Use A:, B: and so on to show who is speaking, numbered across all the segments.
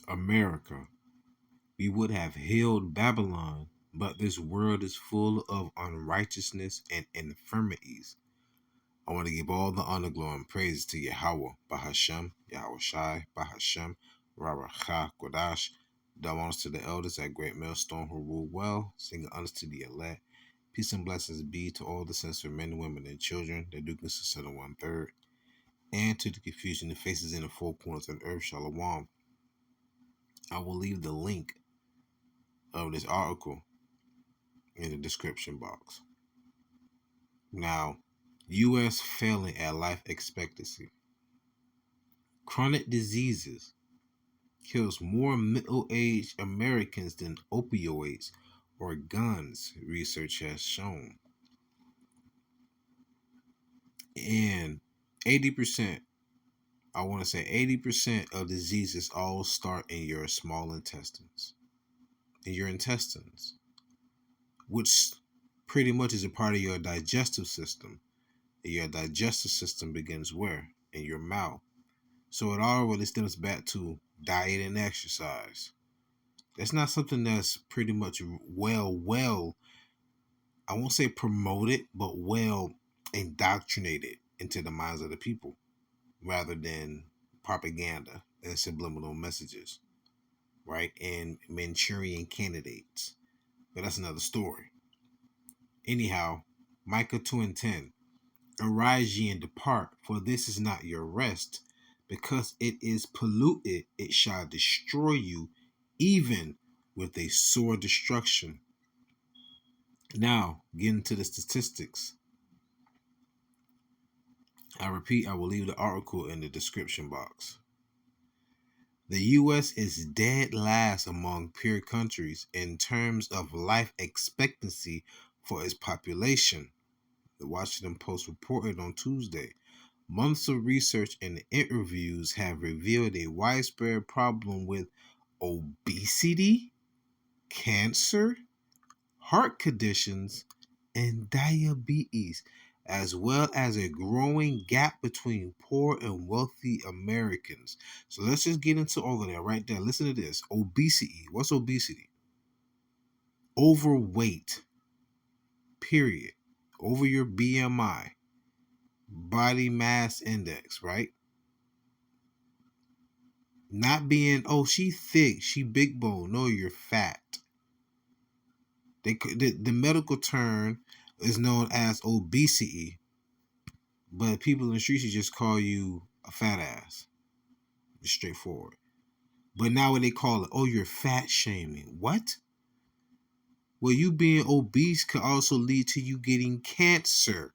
A: America, we would have healed Babylon, but this world is full of unrighteousness and infirmities. I want to give all the honor, glory, and praise to YAHAWAH, BAHASHAM, YAHAWASHI, BAHASHAM, RAWACHAA, QADASH. Double honors to the elders at Great Millstone who rule well, singing honors to the elect. Peace and blessings be to all the sincere men, women, and children that do consist of the 1/3, and to the confusion that faces in the four corners of the earth, Shalom. I will leave the link of this article in the description box. Now, U.S. failing at life expectancy. Chronic diseases kills more middle-aged Americans than opioids or guns, research has shown. And 80%, I want to say 80% of diseases all start in your small intestines. In your intestines, which pretty much is a part of your digestive system. And your digestive system begins where? In your mouth. So it all really stems back to diet and exercise. That's not something that's pretty much well, I won't say promoted, but well indoctrinated into the minds of the people, rather than propaganda and subliminal messages, right? And Manchurian candidates. But that's another story. Anyhow, Micah 2:10. Arise ye and depart, for this is not your rest. Because it is polluted, it shall destroy you, even with a sore destruction. Now, getting to the statistics. I repeat, I will leave the article in the description box. The U.S. is dead last among peer countries in terms of life expectancy for its population. The Washington Post reported on Tuesday. Months of research and interviews have revealed a widespread problem with obesity, cancer, heart conditions, and diabetes, as well as a growing gap between poor and wealthy Americans. So let's just get into all of that right there. Listen to this. Obesity. What's obesity? Overweight, period. Over your BMI, body mass index, right? Not being, oh, she thick, she big bone. No, you're fat. The medical term is known as obesity, but people in the streets just call you a fat ass. It's straightforward. But now what they call it, oh, you're fat shaming. What? Well, you being obese could also lead to you getting cancer.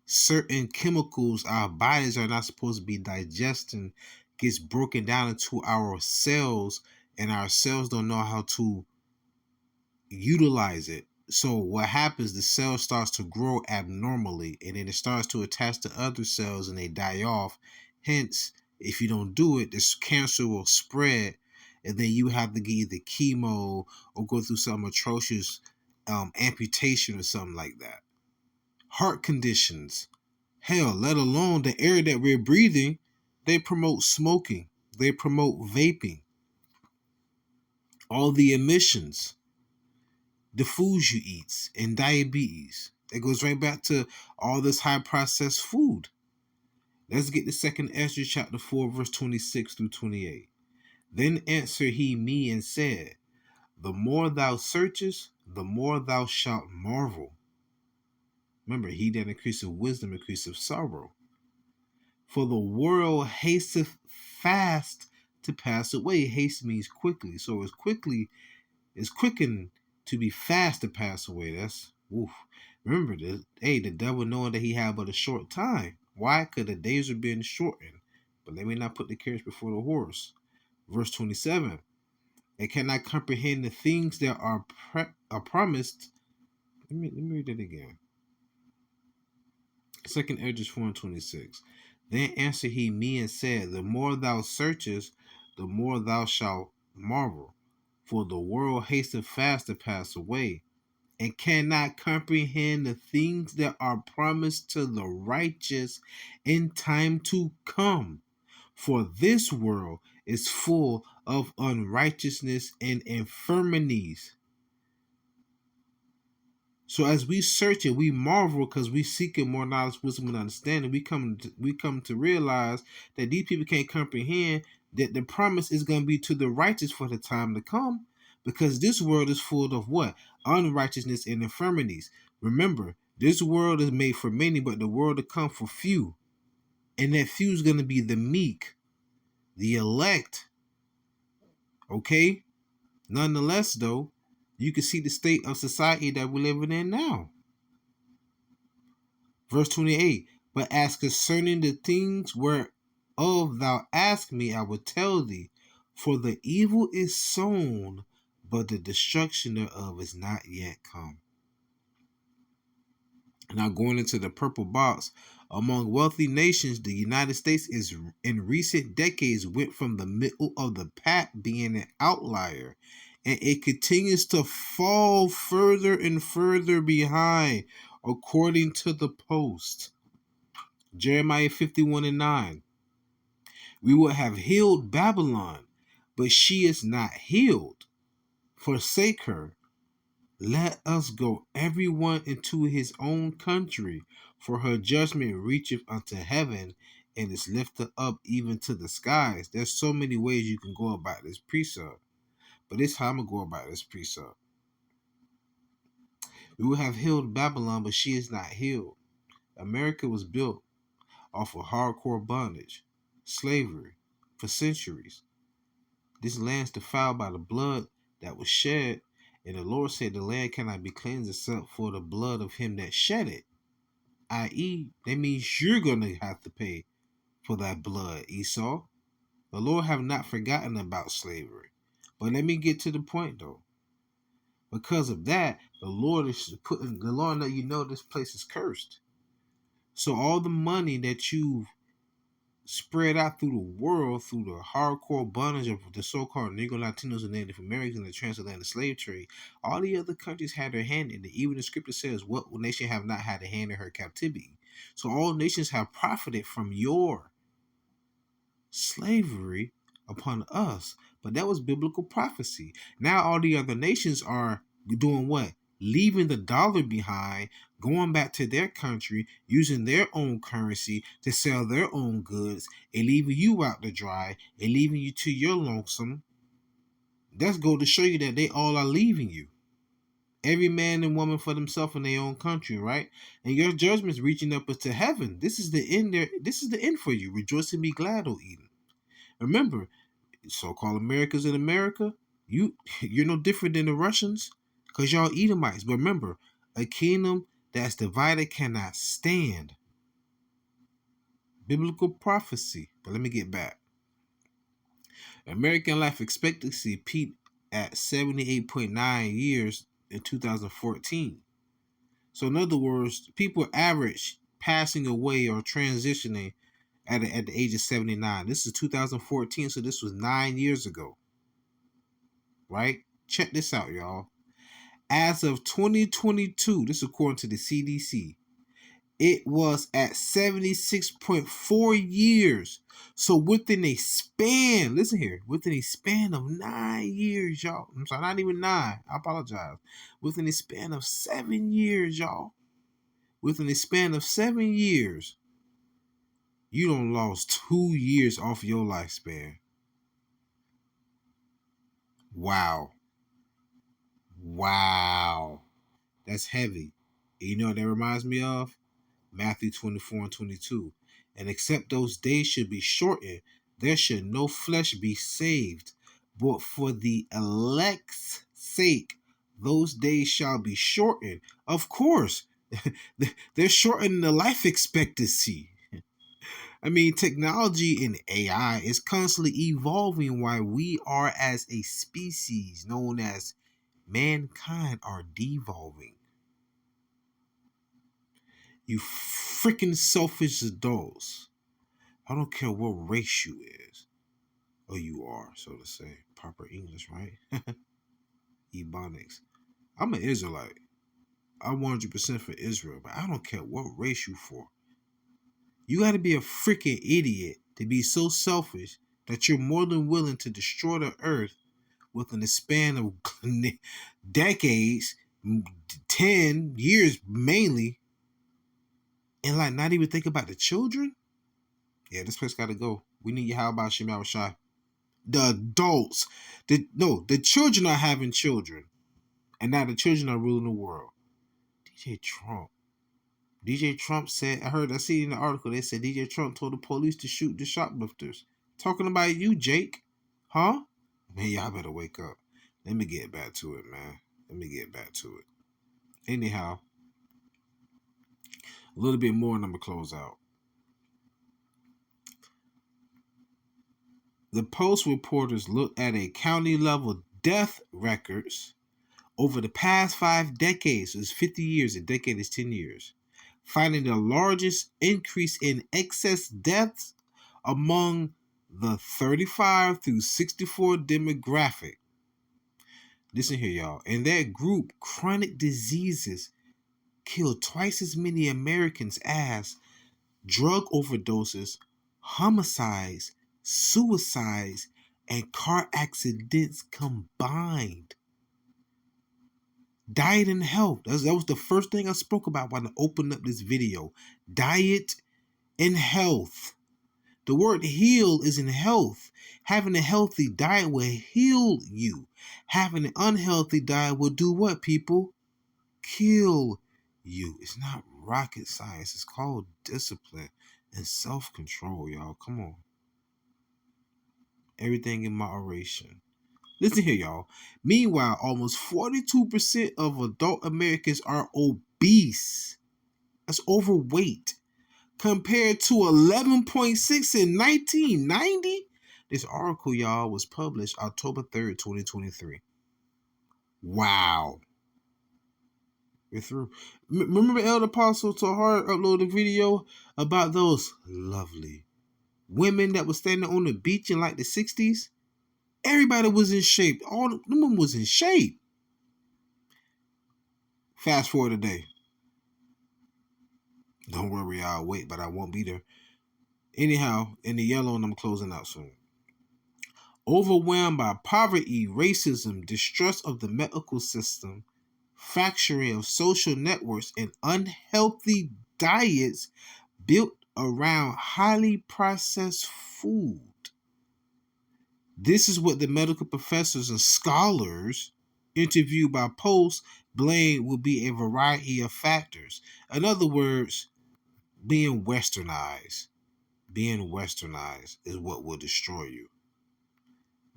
A: Certain chemicals our bodies are not supposed to be digesting gets broken down into our cells, and our cells don't know how to utilize it. So what happens, the cell starts to grow abnormally, and then it starts to attach to other cells and they die off. Hence, if you don't do it, this cancer will spread, and then you have to get either chemo or go through some atrocious amputation or something like that. Heart conditions, hell, let alone the air that we're breathing, they promote smoking, they promote vaping, all the emissions, the foods you eat, and diabetes. It goes right back to all this high processed food. Let's get to 2 Ezra chapter 4, verse 26 through 28. Then answered he me and said, the more thou searchest, the more thou shalt marvel. Remember, he that increaseth wisdom increaseth sorrow. For the world hasteth fast to pass away. Haste means quickly. So it's quickened to be fast to pass away. That's woof. Remember this. Hey, the devil knowing that he had but a short time. Why? Because the days are being shortened. But let me not put the carriage before the horse. Verse 27. They cannot comprehend the things that are promised. Let me read it again. 2 Ezra 4:26. Then answered he me and said, the more thou searchest, the more thou shalt marvel. For the world hasteth fast to pass away, and cannot comprehend the things that are promised to the righteous in time to come. For this world is full of unrighteousness and infirmities. So as we search it, we marvel because we seeking more knowledge, wisdom, and understanding. We come to realize that these people can't comprehend that the promise is going to be to the righteous for the time to come, because this world is full of what? Unrighteousness and infirmities. Remember, this world is made for many, but the world to come for few. And that few is going to be the meek, the elect. Okay? Nonetheless, though, you can see the state of society that we're living in now. Verse 28, but as concerning the things whereof thou ask me, I will tell thee, for the evil is sown, but the destruction thereof is not yet come. Now going into the purple box, among wealthy nations, the United States is in recent decades went from the middle of the pack being an outlier, and it continues to fall further and further behind, according to the Post. Jeremiah 51:9. We will have healed Babylon, but she is not healed. Forsake her. Let us go everyone into his own country, for her judgment reacheth unto heaven and is lifted up even to the skies. There's so many ways you can go about this precept, but this is how I'm going to go about this precept. We will have healed Babylon, but she is not healed. America was built off of hardcore bondage, slavery, for centuries. This land is defiled by the blood that was shed, and the Lord said the land cannot be cleansed except for the blood of him that shed it. I.e., that means you're going to have to pay for that blood, Esau. The Lord have not forgotten about slavery. But let me get to the point, though. Because of that, the Lord let you know this place is cursed. So all the money that you've spread out through the world through the hardcore bondage of the so-called Negro, Latinos, and Native Americans in the transatlantic slave trade, all the other countries had their hand in it. Even the scripture says, what nation have not had a hand in her captivity? So all nations have profited from your slavery upon us. But that was biblical prophecy. Now all the other nations are doing what? Leaving the dollar behind, going back to their country, using their own currency to sell their own goods, and leaving you out to dry, and leaving you to your lonesome. That's go to show you that they all are leaving you. Every man and woman for themselves in their own country, right? And your judgment's reaching up to heaven. This is the end there. This is the end for you. Rejoice and be glad, O Eden. Remember, so-called Americans in America, you're no different than the Russians, because y'all Edomites. But remember, a kingdom that's divided cannot stand. Biblical prophecy. But let me get back. American life expectancy peaked at 78.9 years in 2014. So in other words, people average passing away or transitioning at the age of 79. This is 2014, so this was 9 years ago. Right? Check this out, y'all. As of 2022, this is according to the CDC, it was at 76.4 years. So within a span, listen here, within a span of 9 years, y'all. I'm sorry, not even 9. I apologize. Within a span of 7 years, y'all. Within a span of 7 years, you done lost 2 years off your lifespan. Wow. Wow. That's heavy. And you know what that reminds me of? Matthew 24:22. And except those days should be shortened, there should no flesh be saved. But for the elect's sake, those days shall be shortened. Of course, they're shortening the life expectancy. I mean, technology and AI is constantly evolving while we are as a species known as mankind are devolving. You freaking selfish adults. I don't care what race you is. Or you are, so to say. Proper English, right? Ebonics. I'm an Israelite. I'm 100% for Israel, but I don't care what race you for. You got to be a freaking idiot to be so selfish that you're more than willing to destroy the earth within the span of decades, 10 years mainly, and like not even think about the children. Yeah, this place got to go. We need YAHAWASHI. The adults, the children are having children, and now the children are ruling the world. DJ Trump said, I see in the article, they said DJ Trump told the police to shoot the shoplifters. Talking about you, Jake. Huh? Man, y'all better wake up. Let me get back to it, man. Let me get back to it. Anyhow, a little bit more and I'm going to close out. The Post reporters looked at a county level death records over the past 5 decades. So it's 50 years. A decade is 10 years. Finding the largest increase in excess deaths among the 35 through 64 demographic. Listen here, y'all. In that group, chronic diseases killed twice as many Americans as drug overdoses, homicides, suicides, and car accidents combined. Diet and health. That was the first thing I spoke about when I opened up this video. Diet and health. The word heal is in health. Having a healthy diet will heal you. Having an unhealthy diet will do what, people? Kill you. It's not rocket science. It's called discipline and self-control, y'all. Come on. Everything in moderation. Listen here, y'all. Meanwhile, almost 42% of adult Americans are obese. That's overweight. Compared to 11.6 in 1990. This article, y'all, was published October 3rd, 2023. Wow. We're through. Remember Elder Apostle Tahar uploaded a video about those lovely women that were standing on the beach in like the 60s? Everybody was in shape. All the women was in shape. Fast forward today. Don't worry, I'll wait, but I won't be there. Anyhow, in the yellow, and I'm closing out soon. Overwhelmed by poverty, racism, distrust of the medical system, fracturing of social networks, and unhealthy diets built around highly processed food. This is what the medical professors and scholars interviewed by Post blame will be a variety of factors. In other words, being westernized. Being westernized is what will destroy you.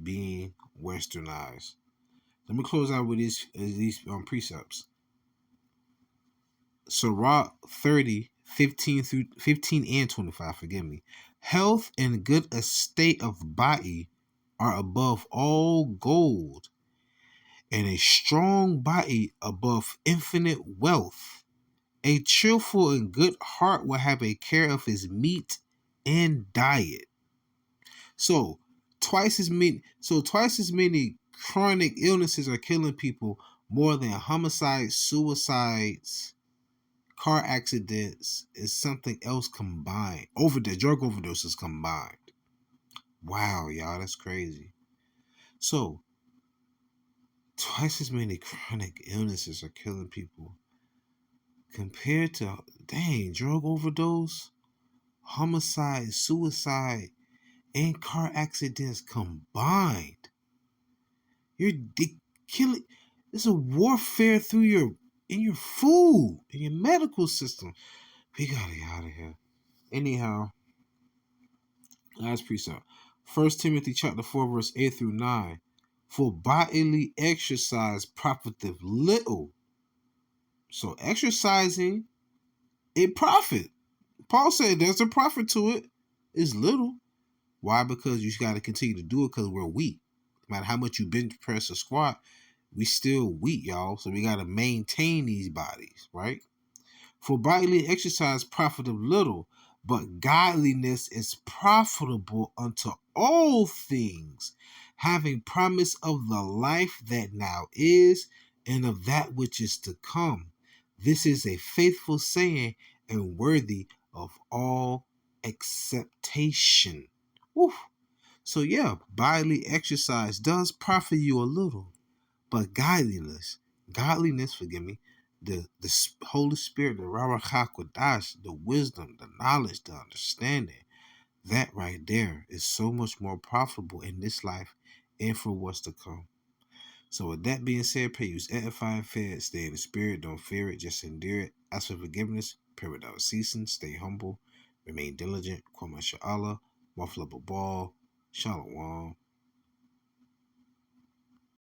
A: Being westernized. Let me close out with these precepts. Sirach 30, 15 and 25, forgive me. Health and good estate of body are above all gold, and a strong body above infinite wealth. A cheerful and good heart will have a care of his meat and diet. So twice as many chronic illnesses are killing people more than homicides, suicides, car accidents, and something else combined. Drug overdoses combined. Wow, y'all, that's crazy. So twice as many chronic illnesses are killing people compared to, drug overdose, homicide, suicide, and car accidents combined. You're killing. It's a warfare through your food, in your medical system. We gotta get out of here. Anyhow, last precept. 1 Timothy chapter 4, verse 8 through 9. For bodily exercise profiteth little. So exercising, it profit. Paul said there's a profit to it. It's little. Why? Because you got to continue to do it because we're weak. No matter how much you bench press or squat, we still weak, y'all. So we got to maintain these bodies, right? For bodily exercise profiteth little, but godliness is profitable unto all things, having promise of the life that now is and of that which is to come. This is a faithful saying and worthy of all acceptation. Woo. So yeah, bodily exercise does profit you a little, but godliness, forgive me, the Holy Spirit, the RAWACHAA QADASH, the wisdom, the knowledge, the understanding, that right there is so much more profitable in this life and for what's to come. So with that being said, pray, use edifying, fed, stay in the spirit, don't fear it, just endure it. Ask for forgiveness, pray without ceasing, stay humble, remain diligent, Kwama Sha'Allah, Mufflable Ball, Shalom.